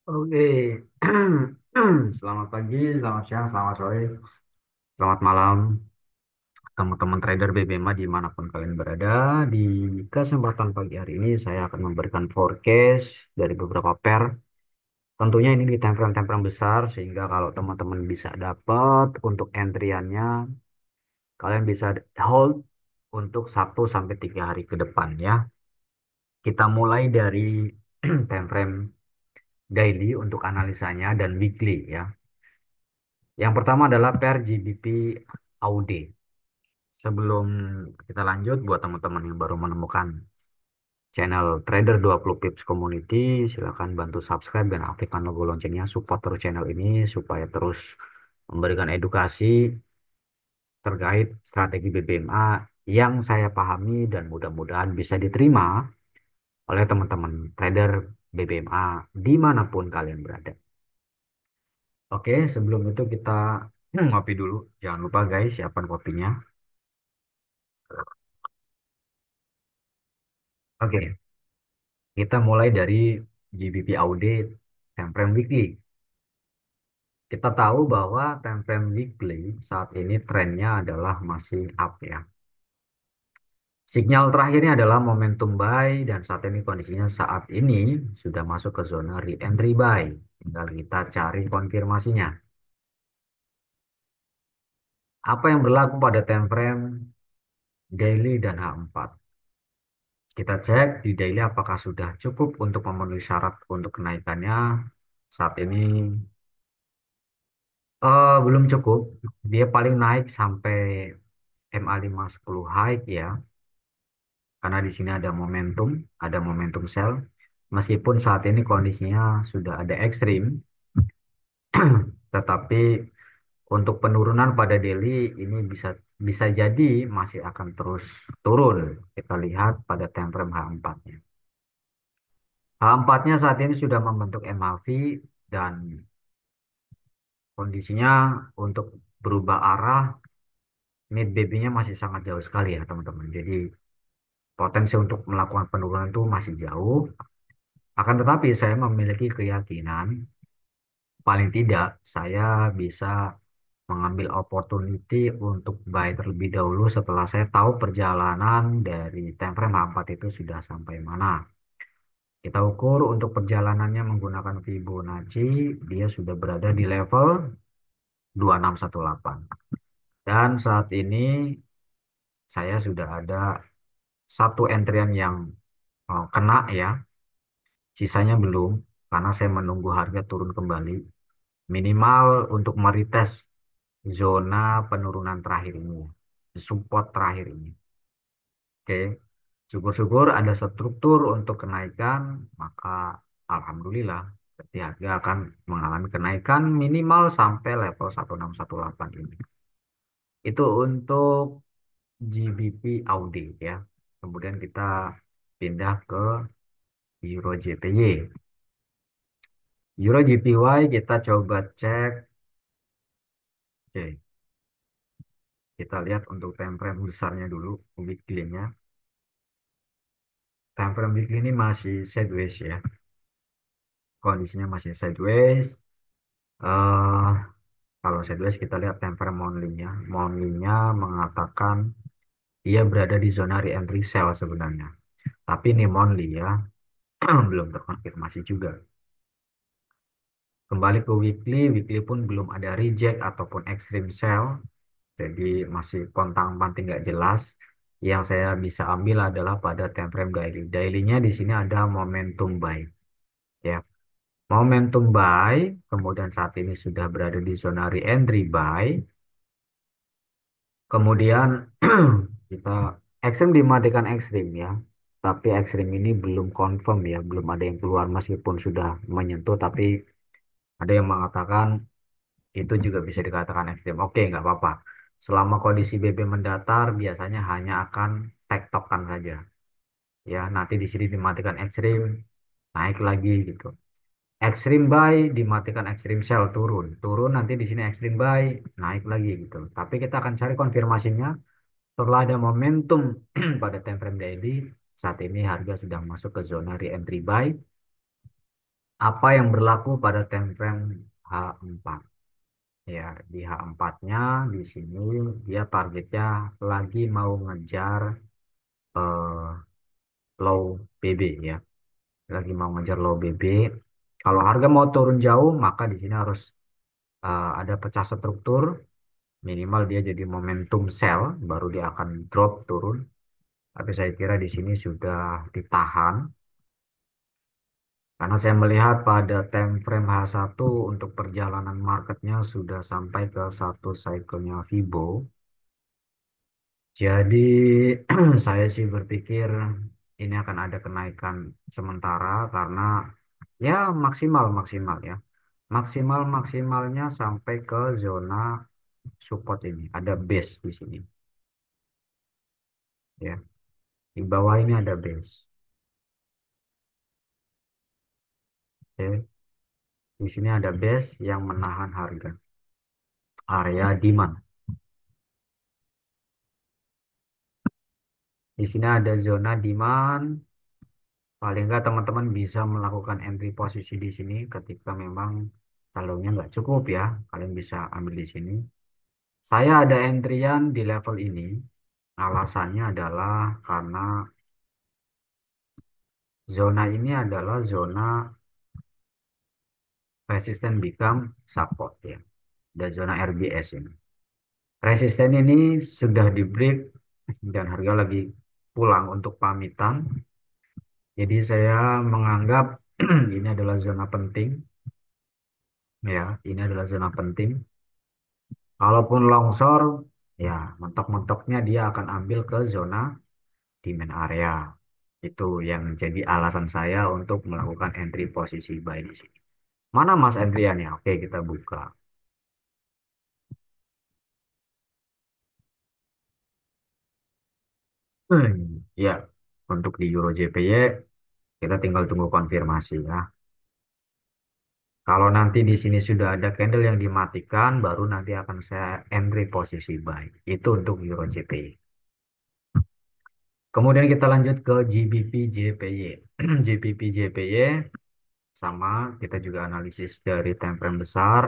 Oke, selamat pagi, selamat siang, selamat sore, selamat malam, teman-teman trader BBMA dimanapun kalian berada. Di kesempatan pagi hari ini saya akan memberikan forecast dari beberapa pair. Tentunya ini di time frame besar, sehingga kalau teman-teman bisa dapat untuk entriannya, kalian bisa hold untuk 1 sampai 3 hari ke depan ya. Kita mulai dari time frame daily untuk analisanya dan weekly ya. Yang pertama adalah pair GBP AUD. Sebelum kita lanjut, buat teman-teman yang baru menemukan channel Trader 20 Pips Community, silakan bantu subscribe dan aktifkan logo loncengnya, support terus channel ini supaya terus memberikan edukasi terkait strategi BBMA yang saya pahami dan mudah-mudahan bisa diterima oleh teman-teman trader BBMA dimanapun kalian berada. Oke, sebelum itu kita ngopi dulu. Jangan lupa guys, siapkan kopinya. Oke, kita mulai dari GBP Audit time frame weekly. Kita tahu bahwa time frame weekly saat ini trennya adalah masih up ya. Sinyal terakhirnya adalah momentum buy dan saat ini kondisinya saat ini sudah masuk ke zona re-entry buy. Tinggal kita cari konfirmasinya. Apa yang berlaku pada time frame daily dan H4? Kita cek di daily apakah sudah cukup untuk memenuhi syarat untuk kenaikannya. Saat ini belum cukup. Dia paling naik sampai MA510 high ya. Karena di sini ada momentum sell. Meskipun saat ini kondisinya sudah ada ekstrim, tetapi untuk penurunan pada daily ini bisa bisa jadi masih akan terus turun. Kita lihat pada time frame H4-nya. H4-nya saat ini sudah membentuk MAV dan kondisinya untuk berubah arah mid BB-nya masih sangat jauh sekali ya teman-teman. Jadi potensi untuk melakukan penurunan itu masih jauh. Akan tetapi saya memiliki keyakinan paling tidak saya bisa mengambil opportunity untuk buy terlebih dahulu setelah saya tahu perjalanan dari time frame H4 itu sudah sampai mana. Kita ukur untuk perjalanannya menggunakan Fibonacci, dia sudah berada di level 2618. Dan saat ini saya sudah ada satu entrian yang kena ya, sisanya belum karena saya menunggu harga turun kembali minimal untuk meretest zona penurunan terakhir ini, support terakhir ini. Oke, syukur-syukur ada struktur untuk kenaikan, maka alhamdulillah berarti harga akan mengalami kenaikan minimal sampai level 1618 ini. Itu untuk GBP AUD ya. Kemudian kita pindah ke Euro JPY. Euro JPY kita coba cek. Oke, kita lihat untuk time frame besarnya dulu, weekly-nya. Time frame weekly ini masih sideways ya. Kondisinya masih sideways. eh Kalau sideways kita lihat time frame monthly-nya. Monthly-nya mengatakan ia berada di zona re-entry sell sebenarnya. Tapi ini monthly ya, belum terkonfirmasi juga. Kembali ke weekly, weekly pun belum ada reject ataupun extreme sell. Jadi masih pontang-panting nggak jelas. Yang saya bisa ambil adalah pada time frame daily. Daily-nya di sini ada momentum buy. Ya, momentum buy. Kemudian saat ini sudah berada di zona re-entry buy. Kemudian kita ekstrim dimatikan ekstrim ya. Tapi ekstrim ini belum confirm ya, belum ada yang keluar meskipun sudah menyentuh. Tapi ada yang mengatakan itu juga bisa dikatakan ekstrim. Oke, nggak apa-apa. Selama kondisi BB mendatar, biasanya hanya akan tektokan saja. Ya, nanti di sini dimatikan ekstrim, naik lagi gitu. Ekstrim buy, dimatikan ekstrim sell, turun. Turun nanti di sini ekstrim buy, naik lagi gitu. Tapi kita akan cari konfirmasinya setelah ada momentum pada time frame daily. Saat ini harga sedang masuk ke zona re-entry buy Apa yang berlaku pada time frame H4? Ya, di H4-nya di sini dia targetnya lagi mau ngejar eh, low BB ya. Lagi mau ngejar low BB. Kalau harga mau turun jauh, maka di sini harus ada pecah struktur. Minimal dia jadi momentum sell, baru dia akan drop turun. Tapi saya kira di sini sudah ditahan. Karena saya melihat pada time frame H1 untuk perjalanan marketnya sudah sampai ke satu cycle-nya Fibo. Jadi saya sih berpikir ini akan ada kenaikan sementara karena ya maksimal ya. Maksimalnya sampai ke zona support ini. Ada base di sini ya. Di bawah ini ada base. Oke. Di sini ada base yang menahan harga. Area demand. Di sini ada zona demand. Paling nggak teman-teman bisa melakukan entry posisi di sini ketika memang saldonya nggak cukup ya. Kalian bisa ambil di sini. Saya ada entryan di level ini. Alasannya adalah karena zona ini adalah zona resisten become support ya. Dan zona RBS ini. Resisten ini sudah di break dan harga lagi pulang untuk pamitan. Jadi saya menganggap ini adalah zona penting ya. Ini adalah zona penting. Kalaupun longsor, ya mentok-mentoknya dia akan ambil ke zona demand area. Itu yang jadi alasan saya untuk melakukan entry posisi buy di sini. Mana Mas Adrian ya? Oke, kita buka. Ya, untuk di Euro JPY kita tinggal tunggu konfirmasi ya. Kalau nanti di sini sudah ada candle yang dimatikan, baru nanti akan saya entry posisi buy. Itu untuk Euro JPY. Kemudian kita lanjut ke GBP JPY. GBP JPY sama kita juga analisis dari time frame besar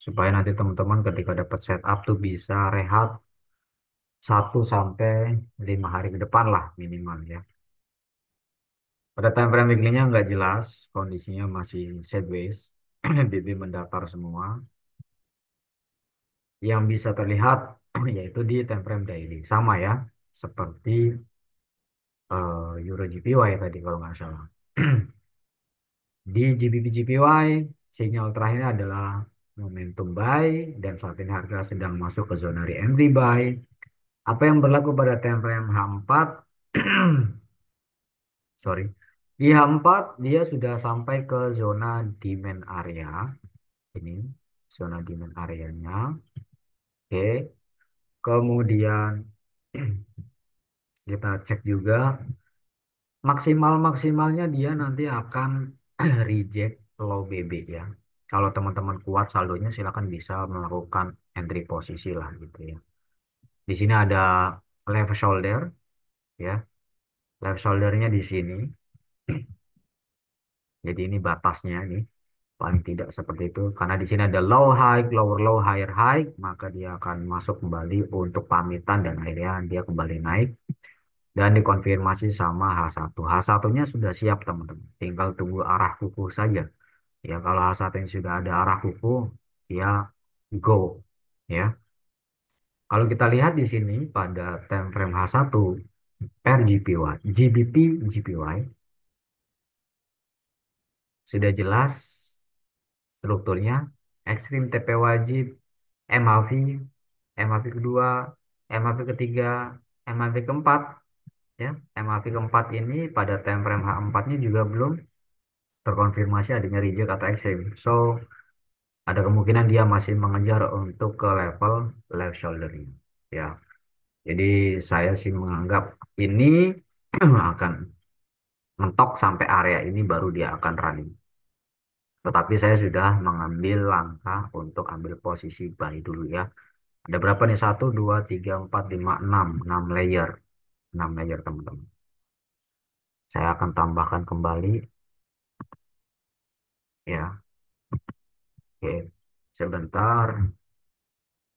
supaya nanti teman-teman ketika dapat setup tuh bisa rehat 1 sampai 5 hari ke depan lah minimal ya. Pada time frame weekly-nya nggak jelas, kondisinya masih sideways, BB mendatar semua. Yang bisa terlihat yaitu di time frame daily sama ya, seperti Euro GPY tadi kalau nggak salah. Di GBP GPY sinyal terakhirnya adalah momentum buy dan saat ini harga sedang masuk ke zona re-entry buy. Apa yang berlaku pada time frame H4? Sorry. Di H4 dia sudah sampai ke zona demand area. Ini zona demand areanya. Oke. Kemudian kita cek juga maksimalnya dia nanti akan reject low BB ya. Kalau teman-teman kuat saldonya silakan bisa melakukan entry posisi lah gitu ya. Di sini ada left shoulder ya. Left shouldernya di sini. Jadi ini batasnya nih. Paling tidak seperti itu. Karena di sini ada low high, lower low, higher high, maka dia akan masuk kembali untuk pamitan dan akhirnya dia kembali naik dan dikonfirmasi sama H1. H1-nya sudah siap teman-teman. Tinggal tunggu arah kuku saja. Ya kalau H1 yang sudah ada arah kuku, dia go ya. Kalau kita lihat di sini pada time frame H1 RGPY, GBP GPY sudah jelas strukturnya ekstrim TP wajib MAV, MAV kedua, MAV ketiga, MAV keempat, ya. MAV keempat ini pada time frame H4-nya juga belum terkonfirmasi adanya reject atau ekstrim. So, ada kemungkinan dia masih mengejar untuk ke level left shoulder ini. Ya, jadi saya sih menganggap ini akan mentok sampai area ini baru dia akan running. Tetapi saya sudah mengambil langkah untuk ambil posisi buy dulu ya. Ada berapa nih? 1, 2, 3, 4, 5, 6. 6 layer. 6 layer teman-teman. Saya akan tambahkan kembali. Ya, oke. Sebentar.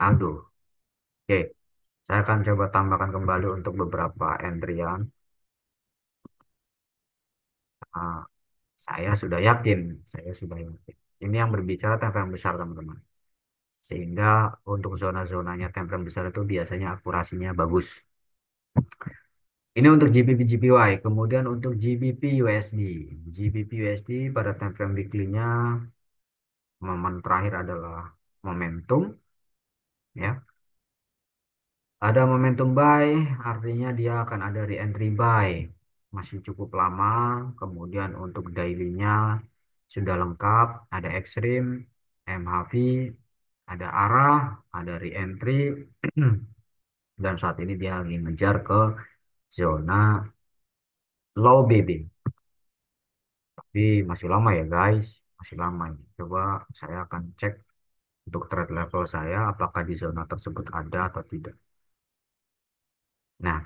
Aduh. Oke, saya akan coba tambahkan kembali untuk beberapa entrian. Ah, saya sudah yakin. Ini yang berbicara tempo yang besar, teman-teman. Sehingga untuk zona-zonanya tempo yang besar itu biasanya akurasinya bagus. Ini untuk GBP GPY, kemudian untuk GBP USD. GBP USD pada time frame weekly-nya momen terakhir adalah momentum, ya. Ada momentum buy, artinya dia akan ada re-entry buy. Masih cukup lama. Kemudian untuk daily-nya sudah lengkap, ada ekstrim, MHV, ada arah, ada re-entry, dan saat ini dia lagi ngejar ke zona low BB. Tapi masih lama ya guys, masih lama ini. Coba saya akan cek untuk trade level saya, apakah di zona tersebut ada atau tidak. Nah,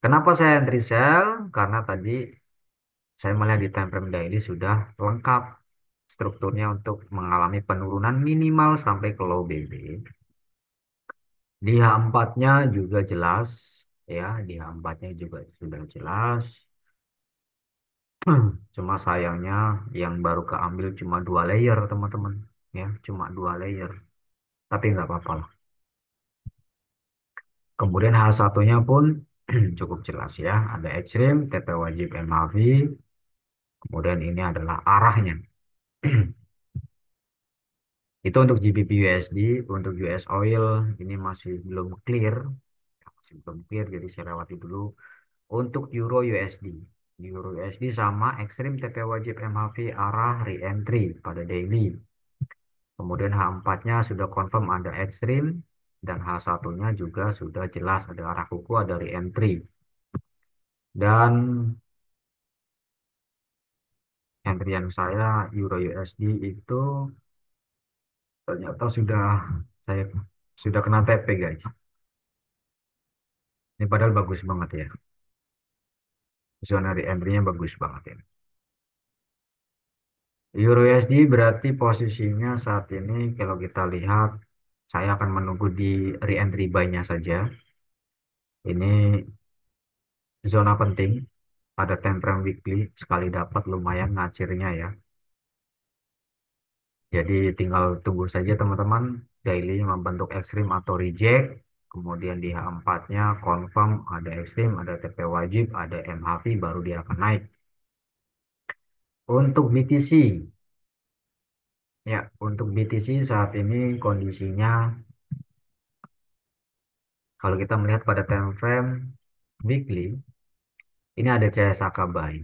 kenapa saya entry sell? Karena tadi saya melihat di time frame daily sudah lengkap strukturnya untuk mengalami penurunan minimal sampai ke low BB. Di H4-nya juga jelas, ya, di H4-nya juga sudah jelas. Cuma sayangnya yang baru keambil cuma 2 layer, teman-teman. Ya, cuma 2 layer. Tapi nggak apa-apa lah. Kemudian hal satunya pun cukup jelas ya. Ada ekstrim, TP wajib MAV. Kemudian ini adalah arahnya. Itu untuk GBP USD, untuk US Oil ini masih belum clear, masih belum clear, jadi saya lewati dulu. Untuk Euro USD, Euro USD sama ekstrim TP wajib MAV arah re-entry pada daily. Kemudian H4-nya sudah confirm ada ekstrim dan H1-nya juga sudah jelas ada arah kuku, ada re-entry. Dan entrian saya Euro USD itu ternyata saya sudah kena TP guys. Ini padahal bagus banget ya. Zona re-entry-nya bagus banget ya. Euro USD berarti posisinya saat ini kalau kita lihat saya akan menunggu di re-entry buy-nya saja. Ini zona penting pada time frame weekly sekali dapat lumayan ngacirnya ya. Jadi tinggal tunggu saja teman-teman daily membentuk ekstrim atau reject. Kemudian di H4-nya confirm ada ekstrim, ada TP wajib, ada MHV baru dia akan naik. Untuk BTC, ya untuk BTC saat ini kondisinya kalau kita melihat pada time frame weekly, ini ada CSAK buy.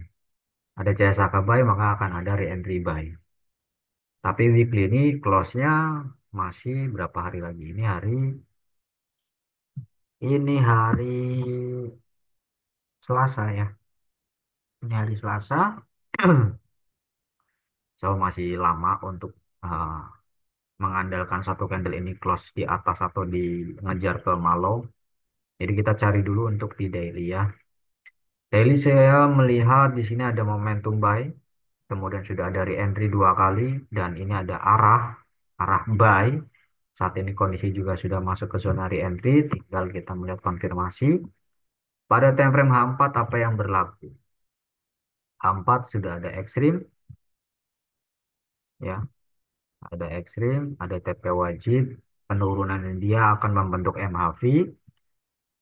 Ada CSAK buy maka akan ada re-entry buy. Tapi weekly ini close-nya masih berapa hari lagi? Ini hari Selasa ya. Ini hari Selasa. So masih lama untuk uh, mengandalkan satu candle ini close di atas atau di ngejar ke malo. Jadi kita cari dulu untuk di daily ya. Daily saya melihat di sini ada momentum buy, kemudian sudah ada re-entry 2 kali dan ini ada arah buy. Saat ini kondisi juga sudah masuk ke zona re-entry, tinggal kita melihat konfirmasi. Pada time frame H4 apa yang berlaku? H4 sudah ada ekstrim, ya, ada ekstrim, ada TP wajib, penurunan dia akan membentuk MHV,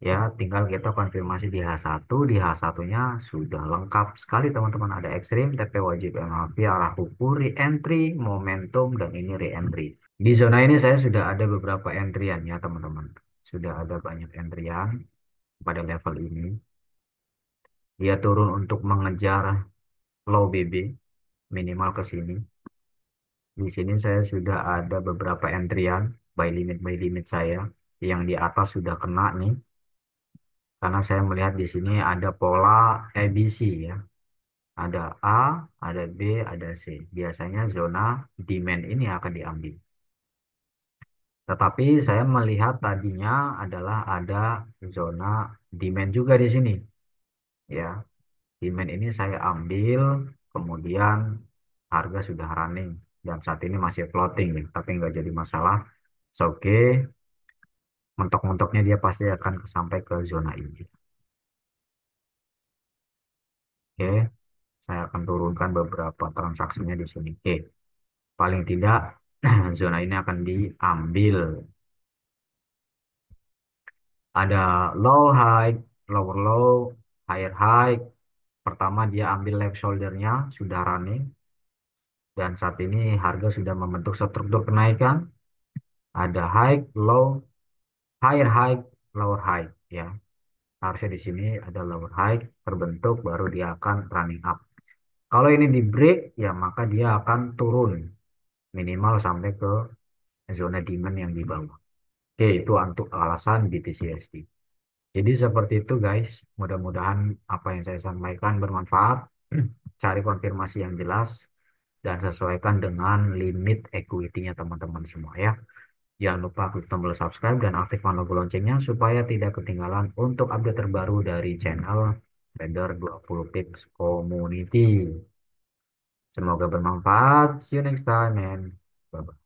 ya, tinggal kita konfirmasi di H1, di H1-nya sudah lengkap sekali teman-teman, ada ekstrim, TP wajib MHV, arah kuku, re-entry, momentum, dan ini re-entry. Di zona ini saya sudah ada beberapa entrian ya teman-teman, sudah ada banyak entrian pada level ini. Dia turun untuk mengejar low BB, minimal ke sini. Di sini saya sudah ada beberapa entrian by limit saya yang di atas sudah kena nih. Karena saya melihat di sini ada pola ABC ya. Ada A, ada B, ada C. Biasanya zona demand ini akan diambil. Tetapi saya melihat tadinya adalah ada zona demand juga di sini. Ya, demand ini saya ambil. kemudian harga sudah running dan saat ini masih floating ya, tapi nggak jadi masalah. Oke, mentok-mentoknya dia pasti akan sampai ke zona ini. Oke, saya akan turunkan beberapa transaksinya di sini. Oke, paling tidak zona ini akan diambil. Ada low high, lower low, higher high. Pertama dia ambil left shoulder-nya sudah running dan saat ini harga sudah membentuk struktur kenaikan. Ada high, low, higher high, lower high ya. Harusnya di sini ada lower high terbentuk baru dia akan running up. Kalau ini di break ya maka dia akan turun minimal sampai ke zona demand yang di bawah. Oke, itu untuk alasan BTCSD. Jadi seperti itu guys. Mudah-mudahan apa yang saya sampaikan bermanfaat. Cari konfirmasi yang jelas dan sesuaikan dengan limit equity-nya teman-teman semua ya. Jangan lupa klik tombol subscribe dan aktifkan logo loncengnya supaya tidak ketinggalan untuk update terbaru dari channel Trader 20 Pips Community. Semoga bermanfaat. See you next time and bye-bye.